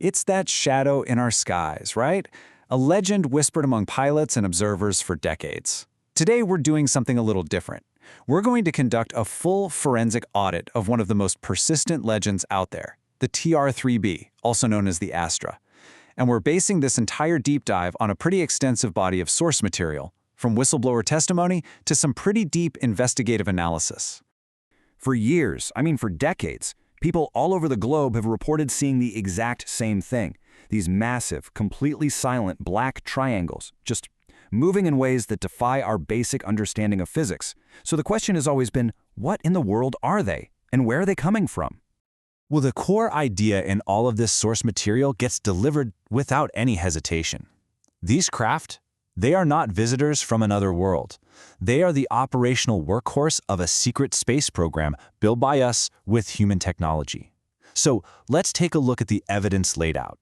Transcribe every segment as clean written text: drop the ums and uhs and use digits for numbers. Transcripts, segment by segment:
It's that shadow in our skies, right? A legend whispered among pilots and observers for decades. Today, we're doing something a little different. We're going to conduct a full forensic audit of one of the most persistent legends out there, the TR-3B, also known as the Astra. And we're basing this entire deep dive on a pretty extensive body of source material, from whistleblower testimony to some pretty deep investigative analysis. For years, for decades, people all over the globe have reported seeing the exact same thing. These massive, completely silent black triangles, just moving in ways that defy our basic understanding of physics. So the question has always been, what in the world are they? And where are they coming from? Well, the core idea in all of this source material gets delivered without any hesitation. These craft, they are not visitors from another world. They are the operational workhorse of a secret space program built by us with human technology. So let's take a look at the evidence laid out.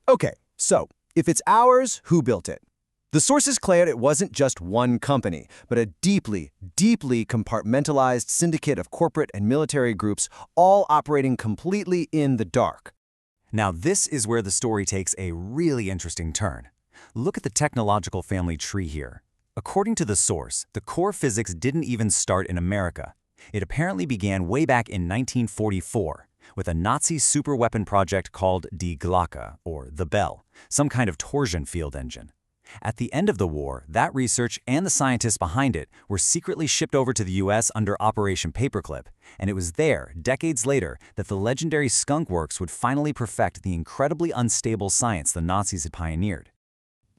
Okay, so if it's ours, who built it? The sources claim it wasn't just one company, but a deeply, deeply compartmentalized syndicate of corporate and military groups, all operating completely in the dark. Now this is where the story takes a really interesting turn. Look at the technological family tree here. According to the source, the core physics didn't even start in America. It apparently began way back in 1944 with a Nazi superweapon project called Die Glocke, or the Bell, some kind of torsion field engine. At the end of the war, that research and the scientists behind it were secretly shipped over to the US under Operation Paperclip, and it was there, decades later, that the legendary Skunk Works would finally perfect the incredibly unstable science the Nazis had pioneered.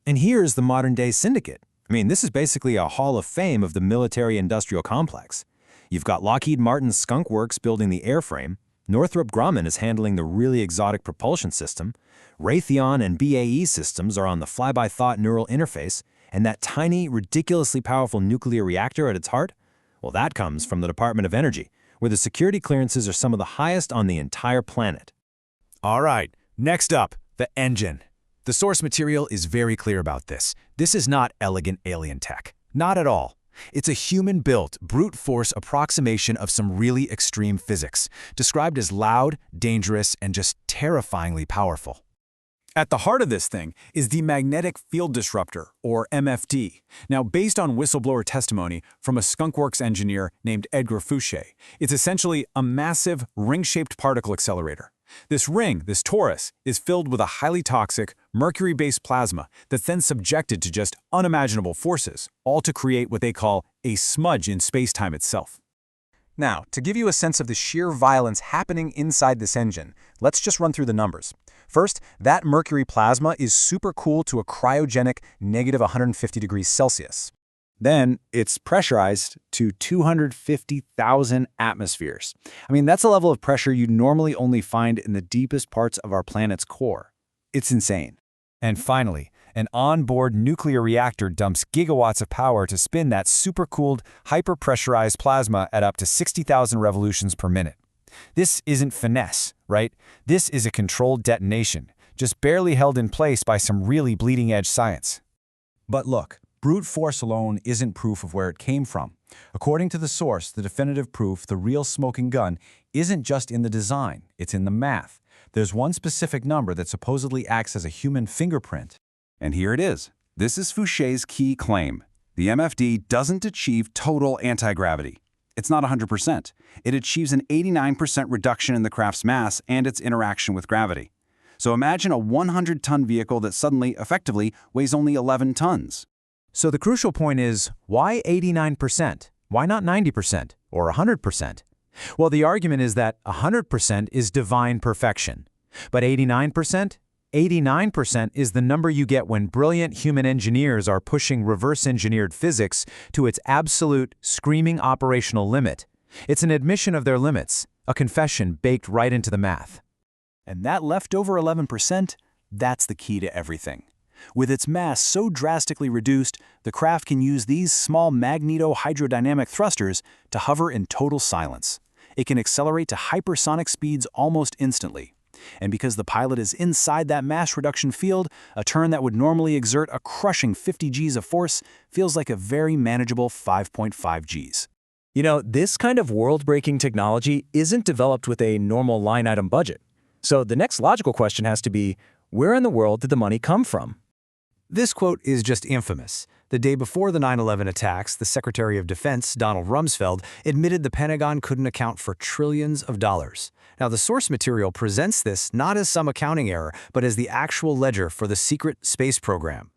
And here's the modern-day syndicate. This is basically a hall of fame of the military-industrial complex. You've got Lockheed Martin's Skunk Works building the airframe, Northrop Grumman is handling the really exotic propulsion system, Raytheon and BAE Systems are on the fly-by-thought neural interface, and that tiny, ridiculously powerful nuclear reactor at its heart? Well, that comes from the Department of Energy, where the security clearances are some of the highest on the entire planet. All right, next up, the engine. The source material is very clear about this. This is not elegant alien tech. Not at all. It's a human-built, brute force approximation of some really extreme physics, described as loud, dangerous, and just terrifyingly powerful. At the heart of this thing is the Magnetic Field Disruptor, or MFD. Now, based on whistleblower testimony from a Skunk Works engineer named Edgar Fouché, it's essentially a massive, ring-shaped particle accelerator. This ring, this torus, is filled with a highly toxic, mercury-based plasma that's then subjected to just unimaginable forces, all to create what they call a smudge in space-time itself. Now, to give you a sense of the sheer violence happening inside this engine, let's just run through the numbers. First, that mercury plasma is super cool to a cryogenic negative 150 degrees Celsius. Then it's pressurized to 250,000 atmospheres. That's a level of pressure you'd normally only find in the deepest parts of our planet's core. It's insane. And finally, an onboard nuclear reactor dumps gigawatts of power to spin that super-cooled, hyper-pressurized plasma at up to 60,000 revolutions per minute. This isn't finesse, right? This is a controlled detonation, just barely held in place by some really bleeding-edge science. But look, brute force alone isn't proof of where it came from. According to the source, the definitive proof, the real smoking gun, isn't just in the design, it's in the math. There's one specific number that supposedly acts as a human fingerprint. And here it is. This is Fouché's key claim. The MFD doesn't achieve total anti-gravity. It's not 100%. It achieves an 89% reduction in the craft's mass and its interaction with gravity. So imagine a 100-ton vehicle that suddenly, effectively, weighs only 11 tons. So the crucial point is, why 89%? Why not 90% or 100%? Well, the argument is that 100% is divine perfection. But 89%? 89% is the number you get when brilliant human engineers are pushing reverse-engineered physics to its absolute, screaming operational limit. It's an admission of their limits, a confession baked right into the math. And that leftover 11%, that's the key to everything. With its mass so drastically reduced, the craft can use these small magneto-hydrodynamic thrusters to hover in total silence. It can accelerate to hypersonic speeds almost instantly. And because the pilot is inside that mass reduction field, a turn that would normally exert a crushing 50 Gs of force feels like a very manageable 5.5 Gs. This kind of world-breaking technology isn't developed with a normal line-item budget. So the next logical question has to be, where in the world did the money come from? This quote is just infamous. The day before the 9/11 attacks, the Secretary of Defense, Donald Rumsfeld, admitted the Pentagon couldn't account for trillions of dollars. Now, the source material presents this not as some accounting error, but as the actual ledger for the secret space program.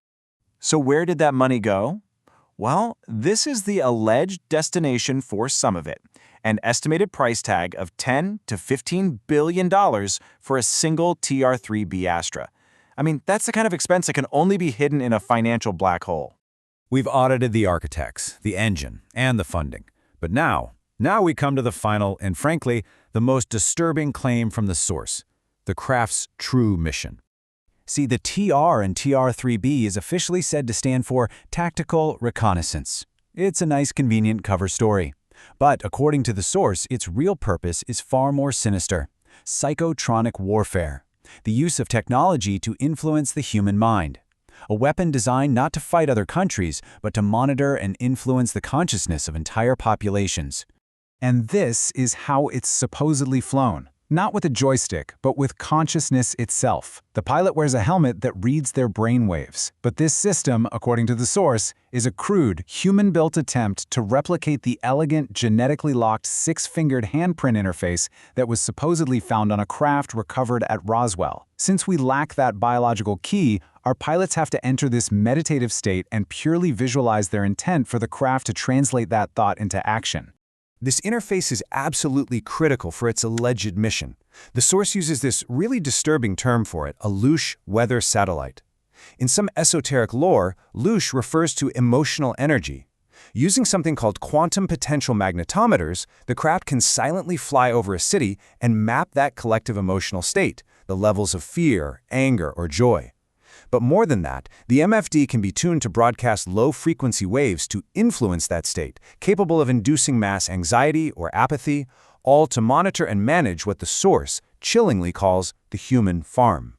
So where did that money go? Well, this is the alleged destination for some of it. An estimated price tag of $10 to $15 billion for a single TR-3B Astra. I mean, that's the kind of expense that can only be hidden in a financial black hole. We've audited the architects, the engine, and the funding. But now we come to the final and, frankly, the most disturbing claim from the source, the craft's true mission. See, the TR in TR-3B is officially said to stand for Tactical Reconnaissance. It's a nice, convenient cover story. But according to the source, its real purpose is far more sinister: psychotronic warfare, the use of technology to influence the human mind. A weapon designed not to fight other countries, but to monitor and influence the consciousness of entire populations. And this is how it's supposedly flown. Not with a joystick, but with consciousness itself. The pilot wears a helmet that reads their brainwaves. But this system, according to the source, is a crude, human-built attempt to replicate the elegant, genetically locked six-fingered handprint interface that was supposedly found on a craft recovered at Roswell. Since we lack that biological key, our pilots have to enter this meditative state and purely visualize their intent for the craft to translate that thought into action. This interface is absolutely critical for its alleged mission. The source uses this really disturbing term for it, a loosh weather satellite. In some esoteric lore, loosh refers to emotional energy. Using something called quantum potential magnetometers, the craft can silently fly over a city and map that collective emotional state, the levels of fear, anger, or joy. But more than that, the MFD can be tuned to broadcast low-frequency waves to influence that state, capable of inducing mass anxiety or apathy, all to monitor and manage what the source chillingly calls the human farm.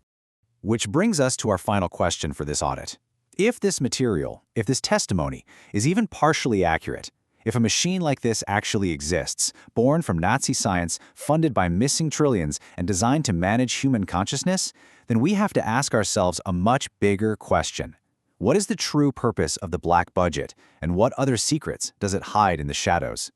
Which brings us to our final question for this audit. If this material, if this testimony, is even partially accurate, if a machine like this actually exists, born from Nazi science, funded by missing trillions, and designed to manage human consciousness, then we have to ask ourselves a much bigger question. What is the true purpose of the black budget, and what other secrets does it hide in the shadows?